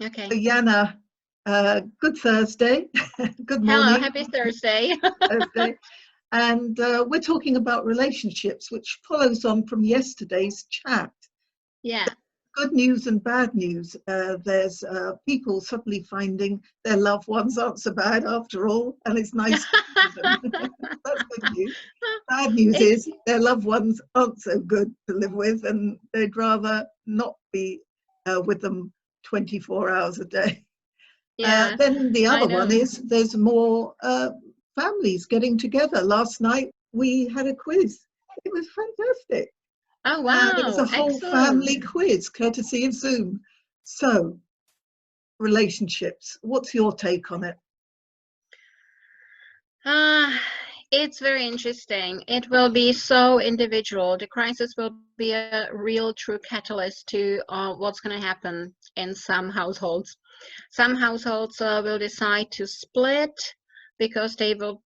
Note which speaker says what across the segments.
Speaker 1: Okay.
Speaker 2: So Jana, good Thursday. Good
Speaker 1: Hello,
Speaker 2: morning,
Speaker 1: happy Thursday.
Speaker 2: Thursday. And we're talking about relationships, which follows on from yesterday's chat.
Speaker 1: Yeah.
Speaker 2: Good news and bad news. There's people suddenly finding their loved ones aren't so bad after all, and it's nice to see them. That's good news. Bad news
Speaker 1: It's
Speaker 2: is their loved ones aren't so good to live with, and they'd rather not be with them 24 hours a day.
Speaker 1: yeah,
Speaker 2: Then the
Speaker 1: I
Speaker 2: other one
Speaker 1: know.
Speaker 2: is there's more families getting together. Last night we had a quiz. It was fantastic.
Speaker 1: Oh
Speaker 2: It was a
Speaker 1: wow,
Speaker 2: whole
Speaker 1: excellent.
Speaker 2: family quiz, courtesy of Zoom. So, relationships, what's your take on it?
Speaker 1: Uh, it's very interesting. It will be so individual. The crisis will be a real true catalyst to what's going to happen in some households. Some households will decide to split because they will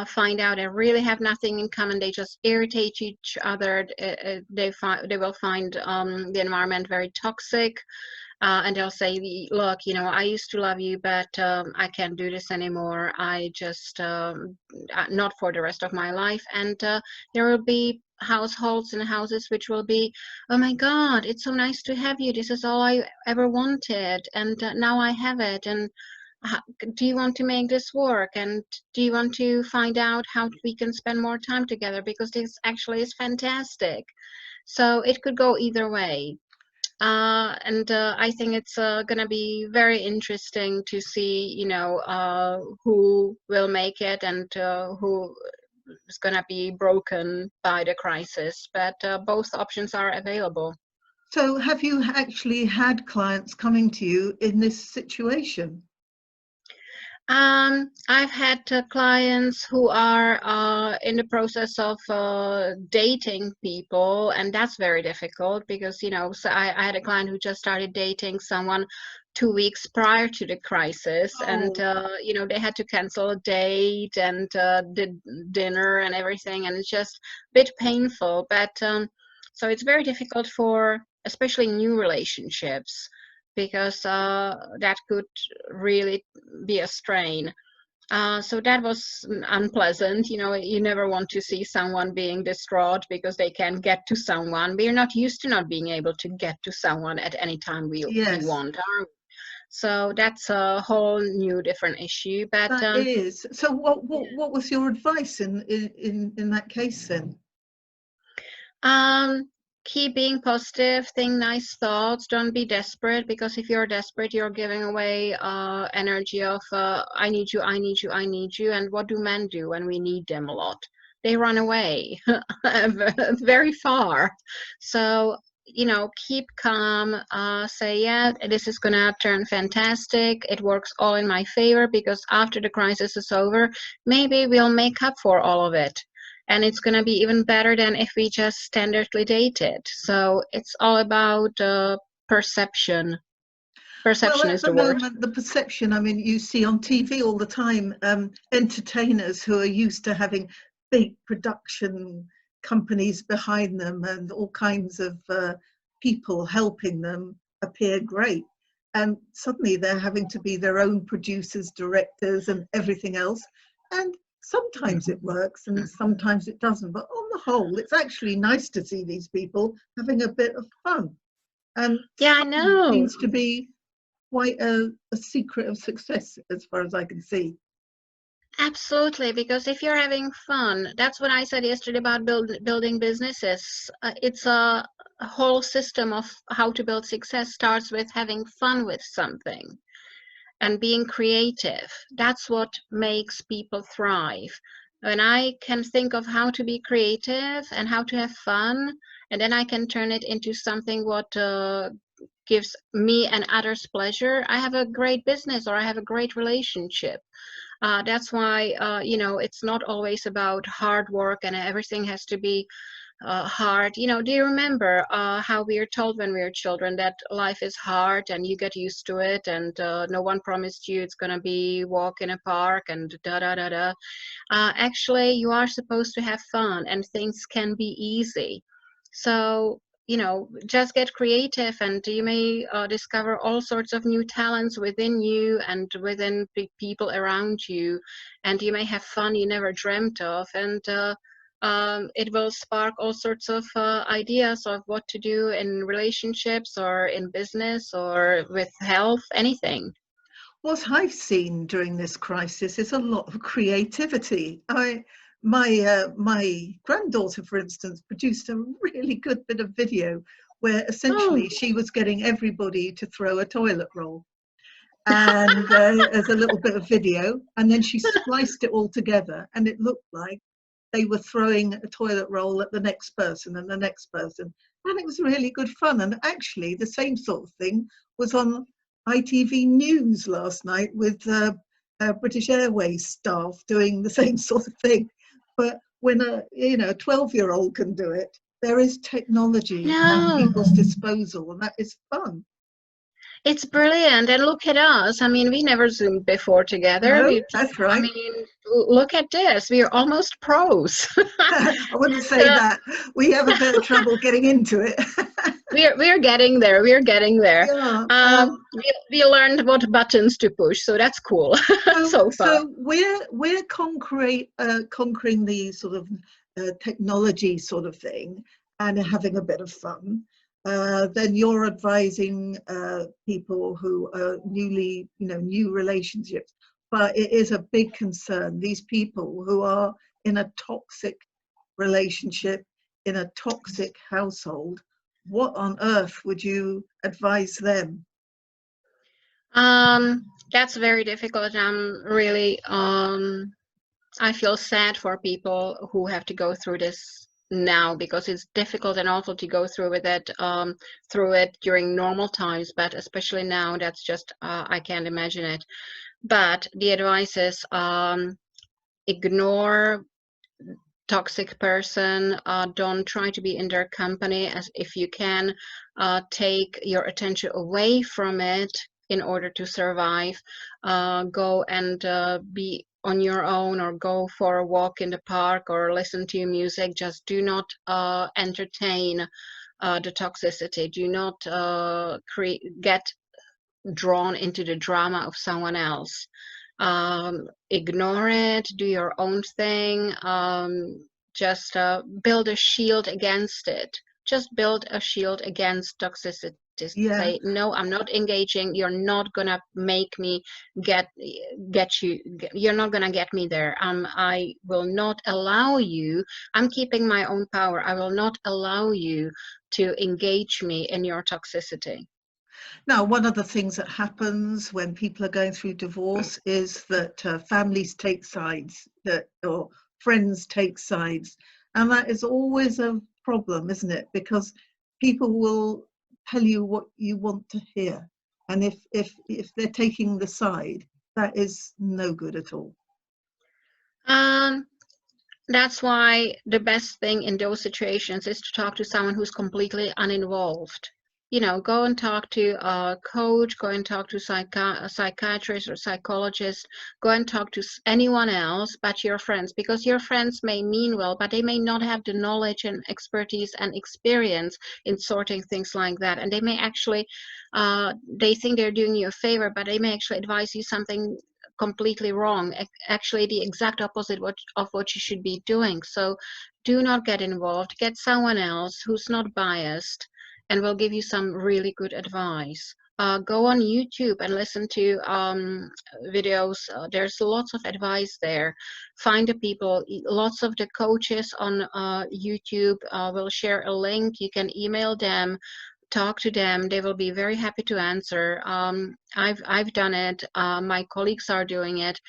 Speaker 1: find out they really have nothing in common. They just irritate each other. They will find the environment very toxic, and they'll say, "Look, I used to love you, but I can't do this anymore. I just not for the rest of my life." And there will be households and houses which will be, "Oh my God, it's so nice to have you. This is all I ever wanted, and now I have it." And how, do you want to make this work? And do you want to find out how we can spend more time together? Because this actually is fantastic. So it could go either way. And I think it's going to be very interesting to see, who will make it and who is going to be broken by the crisis. But both options are available.
Speaker 2: So, have you actually had clients coming to you in this situation?
Speaker 1: I've had clients who are in the process of dating people, and that's very difficult because, so I had a client who just started dating someone 2 weeks prior to the crisis, and,
Speaker 2: Oh,
Speaker 1: they had to cancel a date and did dinner and everything, and it's just a bit painful. But so it's very difficult for especially new relationships because that could really be a strain. So that was unpleasant. You never want to see someone being distraught because they can't get to someone. We're not used to not being able to get to someone at any time we
Speaker 2: yes,
Speaker 1: want. So that's a whole new different issue. But
Speaker 2: that is. So, what
Speaker 1: yeah.
Speaker 2: what what was your advice in that case then?
Speaker 1: Um, keep being positive, think nice thoughts, don't be desperate because if you're desperate, you're giving away energy of I need you, I need you, I need you. And what do men do when we need them a lot? They run away very far. So, keep calm, say, yeah, this is gonna turn fantastic. It works all in my favor because after the crisis is over, maybe we'll make up for all of it, and it's going to be even better than if we just standardly dated. So it's all about perception.
Speaker 2: Well,
Speaker 1: Perception
Speaker 2: at
Speaker 1: is
Speaker 2: the
Speaker 1: the word.
Speaker 2: moment, the perception, I mean, you see on TV all the time, entertainers who are used to having big production companies behind them and all kinds of people helping them appear great. And suddenly they're having to be their own producers, directors, and everything else. And sometimes it works and sometimes it doesn't. But on the whole, it's actually nice to see these people having a bit of fun. And
Speaker 1: Yeah, I
Speaker 2: fun
Speaker 1: know.
Speaker 2: seems to be quite a secret of success as far as I can see.
Speaker 1: Absolutely, because if you're having fun, that's what I said yesterday about building businesses. It's a whole system of how to build success starts with having fun with something and being creative. That's what makes people thrive. When I can think of how to be creative and how to have fun, and then I can turn it into something what gives me and others pleasure, I have a great business or I have a great relationship. That's why, it's not always about hard work and everything has to be hard. Do you remember how we are told when we were children that life is hard and you get used to it, and no one promised you it's going to be walk in a park and da da da da. Actually, you are supposed to have fun and things can be easy. So just get creative, and you may discover all sorts of new talents within you and within people around you, and you may have fun you never dreamt of, and it will spark all sorts of ideas of what to do in relationships or in business or with health, anything.
Speaker 2: What I've seen during this crisis is a lot of creativity. My granddaughter, for instance, produced a really good bit of video where
Speaker 1: Oh,
Speaker 2: essentially she was getting everybody to throw a toilet roll, and as a little bit of video, and then she spliced it all together, and it looked like they were throwing a toilet roll at the next person and the next person, and it was really good fun. And actually the same sort of thing was on ITV News last night with British Airways staff doing the same sort of thing. But when a 12-year-old can do it, there is technology at
Speaker 1: no.
Speaker 2: people's disposal, and that is fun.
Speaker 1: It's brilliant. And look at us. I mean, we never Zoomed before together.
Speaker 2: No, that's
Speaker 1: I
Speaker 2: right.
Speaker 1: mean, look at this. We are almost pros.
Speaker 2: I wouldn't say
Speaker 1: So
Speaker 2: that. We have a bit of trouble getting into it.
Speaker 1: we're getting there. We're getting there.
Speaker 2: Yeah.
Speaker 1: We learned what buttons to push, so that's cool so far.
Speaker 2: So we're conquering the sort of technology sort of thing and having a bit of fun. Then you're advising people who are new relationships. But it is a big concern. These people who are in a toxic relationship, in a toxic household, what on earth would you advise them?
Speaker 1: That's very difficult. I feel sad for people who have to go through this now, because it's difficult and awful to go through it during normal times, but especially now, that's just I can't imagine it. But the advice is, ignore toxic person, don't try to be in their company. As if you can, take your attention away from it in order to survive. Go and be on your own, or go for a walk in the park, or listen to music. Just do not entertain the toxicity. Do not get drawn into the drama of someone else. Ignore it, do your own thing. Just build a shield against it. Just build a shield against toxicity.
Speaker 2: Yeah.
Speaker 1: Say, no, I'm not engaging. You're not gonna make me get you. You're not gonna get me there. I will not allow you. I'm keeping my own power. I will not allow you to engage me in your toxicity.
Speaker 2: Now, one of the things that happens when people are going through divorce is that families take sides, or friends take sides, and that is always a problem, isn't it? Because people will tell you what you want to hear, and if they're taking the side, that is no good at all.
Speaker 1: Um, That's why the best thing in those situations is to talk to someone who's completely uninvolved. Go and talk to a coach, go and talk to a psychiatrist or psychologist, go and talk to anyone else but your friends, because your friends may mean well, but they may not have the knowledge and expertise and experience in sorting things like that. And they may actually, they think they're doing you a favor, but they may actually advise you something completely wrong, actually the exact opposite of what you should be doing. So do not get involved. Get someone else who's not biased and will give you some really good advice. Go on YouTube and listen to videos. There's lots of advice there. Find the people. Lots of the coaches on YouTube will share a link. You can email them, talk to them. They will be very happy to answer. I've done it. My colleagues are doing it.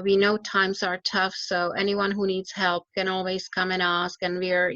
Speaker 1: We know times are tough, so anyone who needs help can always come and ask. And we're,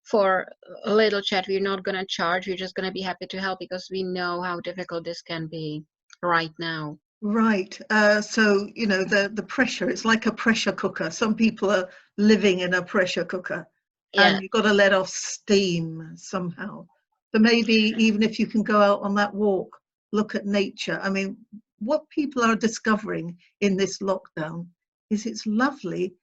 Speaker 1: for a little chat, we're not going to charge. We're just going to be happy to help, because we know how difficult this can be right now.
Speaker 2: Right. So, the pressure, it's like a pressure cooker. Some people are living in a pressure cooker,
Speaker 1: Yeah.
Speaker 2: and you've got to let off steam somehow. So maybe even if you can go out on that walk, look at nature. I mean, what people are discovering in this lockdown is it's lovely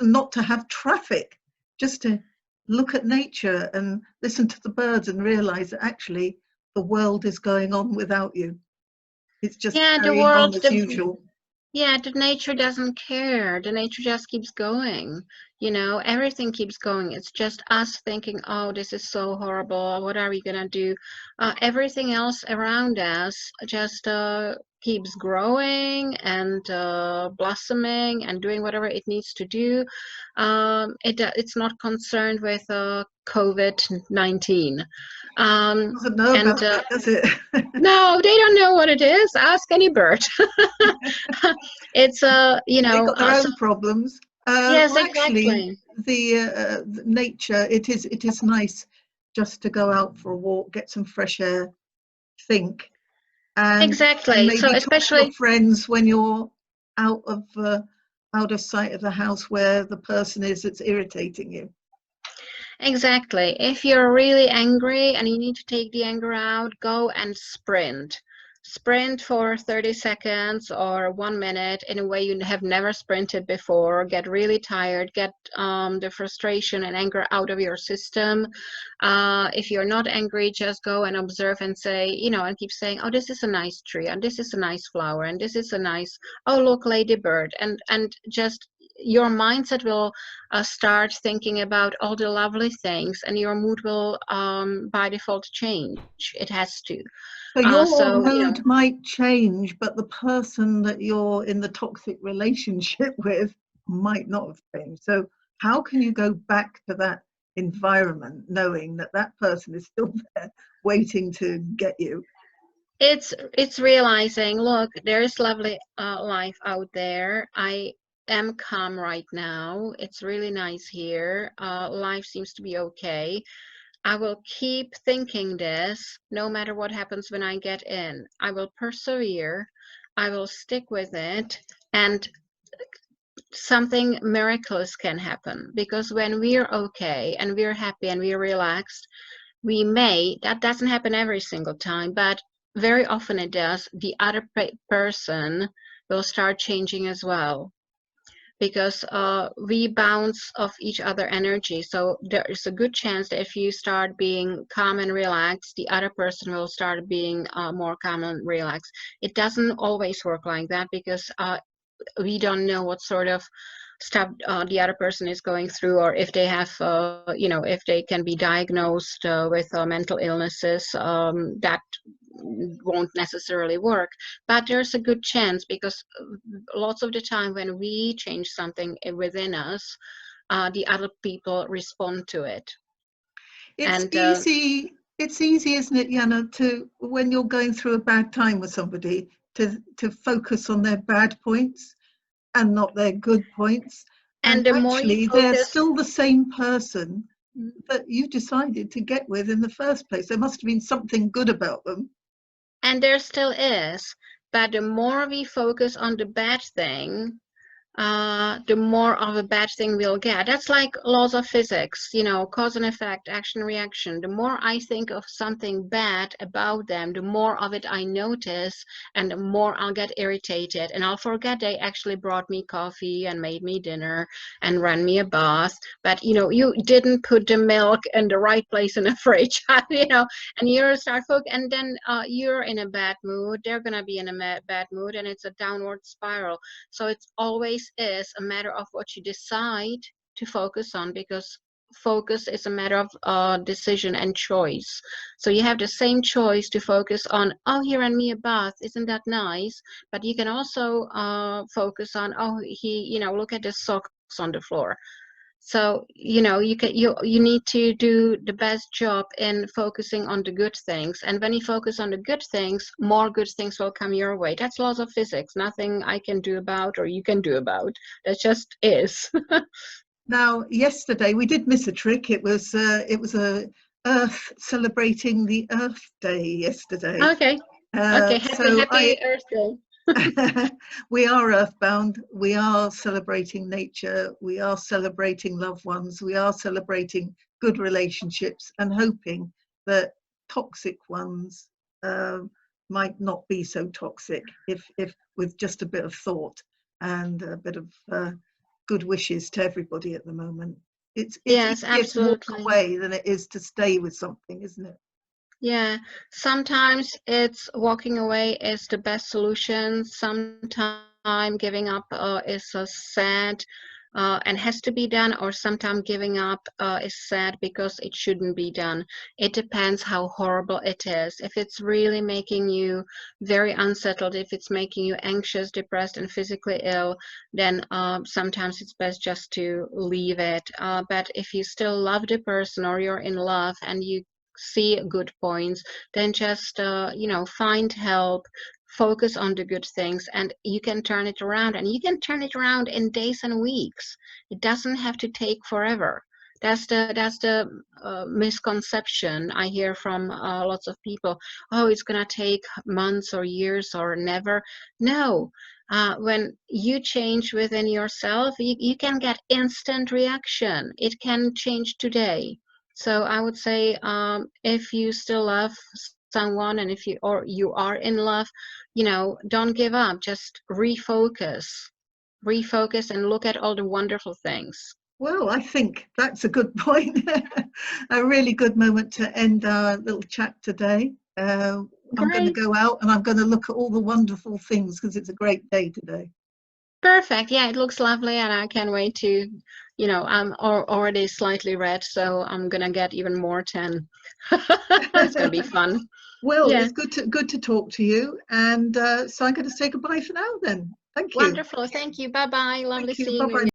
Speaker 2: not to have traffic, just to look at nature and listen to the birds and realize that actually the world is going on without you. It's just
Speaker 1: Yeah, the
Speaker 2: carrying on
Speaker 1: world,
Speaker 2: as usual.
Speaker 1: yeah, the nature doesn't care. The nature just keeps going. Everything keeps going. It's just us thinking, oh, this is so horrible. What are we gonna do? Everything else around us just keeps growing and blossoming and doing whatever it needs to do. It's not concerned with COVID-19.
Speaker 2: Doesn't know
Speaker 1: And
Speaker 2: about that, does it?
Speaker 1: No, they don't know what it is. Ask any bird. It's
Speaker 2: They got their
Speaker 1: so
Speaker 2: own problems.
Speaker 1: yes,
Speaker 2: Well, actually,
Speaker 1: exactly.
Speaker 2: the nature, it is nice just to go out for a walk, get some fresh air, think, and
Speaker 1: Exactly. So
Speaker 2: maybe talk to your
Speaker 1: especially
Speaker 2: friends when you're out of uh, out of sight of the house where the person is that's irritating you.
Speaker 1: Exactly. If you're really angry and you need to take the anger out, go and sprint. Sprint for 30 seconds or 1 minute in a way you have never sprinted before. Get really tired, get the frustration and anger out of your system. If you're not angry, just go and observe and say, and keep saying, oh, this is a nice tree, and this is a nice flower, and this is a nice, oh, look, ladybird. And just your mindset will start thinking about all the lovely things, and your mood will by default change. It has to.
Speaker 2: So your
Speaker 1: So
Speaker 2: mood might change, but the person that you're in the toxic relationship with might not have changed. So how can you go back to that environment knowing that that person is still there waiting to get you?
Speaker 1: it's realizing, look, there's lovely life out there. I am calm right now. It's really nice here. Life seems to be okay. I will keep thinking this no matter what happens when I get in. I will persevere. I will stick with it, and something miraculous can happen, because when we're okay and we're happy and we're relaxed, that doesn't happen every single time, but very often it does, the other person will start changing as well, because we bounce off each other energy. So there is a good chance that if you start being calm and relaxed, the other person will start being more calm and relaxed. It doesn't always work like that, because we don't know what sort of stuff the other person is going through, or if they have, if they can be diagnosed with mental illnesses. That won't necessarily work, but there's a good chance, because lots of the time when we change something within us, the other people respond to it.
Speaker 2: It's
Speaker 1: And
Speaker 2: easy. It's easy, isn't it, Jana, to when you're going through a bad time with somebody to focus on their bad points and not their good points. And
Speaker 1: the more you
Speaker 2: actually, they're
Speaker 1: focus,
Speaker 2: still the same person that you decided to get with in the first place. There must have been something good about them.
Speaker 1: and there still is, but the more we focus on the bad thing, the more of a bad thing we'll get. That's like laws of physics, cause and effect, action, reaction. The more I think of something bad about them, the more of it I notice, and the more I'll get irritated, and I'll forget they actually brought me coffee and made me dinner and ran me a bath. But you didn't put the milk in the right place in the fridge, and you start focusing, and then you're in a bad mood, they're gonna be in a bad mood, and it's a downward spiral. So it's always is a matter of what you decide to focus on, because focus is a matter of decision and choice. So you have the same choice to focus on, oh, he ran me a bath, isn't that nice? But you can also focus on, oh, he, look at the socks on the floor. So you need to do the best job in focusing on the good things, and when you focus on the good things, more good things will come your way. That's laws of physics, nothing I can do about or you can do about. That just is.
Speaker 2: Now, yesterday we did miss a trick. It was a Earth celebrating the Earth Day yesterday.
Speaker 1: Okay. Okay,
Speaker 2: So
Speaker 1: happy Earth Day.
Speaker 2: we are earthbound. We are celebrating nature. We are celebrating loved ones. We are celebrating good relationships, and hoping that toxic ones might not be so toxic if with just a bit of thought and a bit of good wishes to everybody at the moment. It's
Speaker 1: Yes,
Speaker 2: easier to walk
Speaker 1: absolutely.
Speaker 2: away than it is to stay with something, isn't it?
Speaker 1: Yeah, sometimes it's walking away is the best solution. Sometimes giving up is sad and has to be done, or sometimes giving up is sad because it shouldn't be done. It depends how horrible it is. If it's really making you very unsettled, if it's making you anxious, depressed, and physically ill, then sometimes it's best just to leave it. But if you still love the person or you're in love and you see good points, then just find help, focus on the good things, and you can turn it around, and you can turn it around in days and weeks. It doesn't have to take forever. That's the misconception I hear from lots of people. Oh, it's gonna take months or years or never. No. When you change within yourself, you can get instant reaction. It can change today. So I would say, if you still love someone, and if you are in love, don't give up. Just refocus, and look at all the wonderful things.
Speaker 2: Well, I think that's a good point. A really good moment to end our little chat today. I'm going to
Speaker 1: Great.
Speaker 2: go out and I'm going to look at all the wonderful things because it's a great day today.
Speaker 1: Perfect. Yeah, it looks lovely, and I can't wait to, I'm already slightly red, so I'm gonna get even more tan. It's gonna be fun.
Speaker 2: Well,
Speaker 1: Yeah.
Speaker 2: it's good to talk to you, and so I'm going to say goodbye for now then. Thank you.
Speaker 1: Wonderful. Thank you. Bye bye. Lovely
Speaker 2: Thank you. Bye
Speaker 1: seeing
Speaker 2: bye.
Speaker 1: you.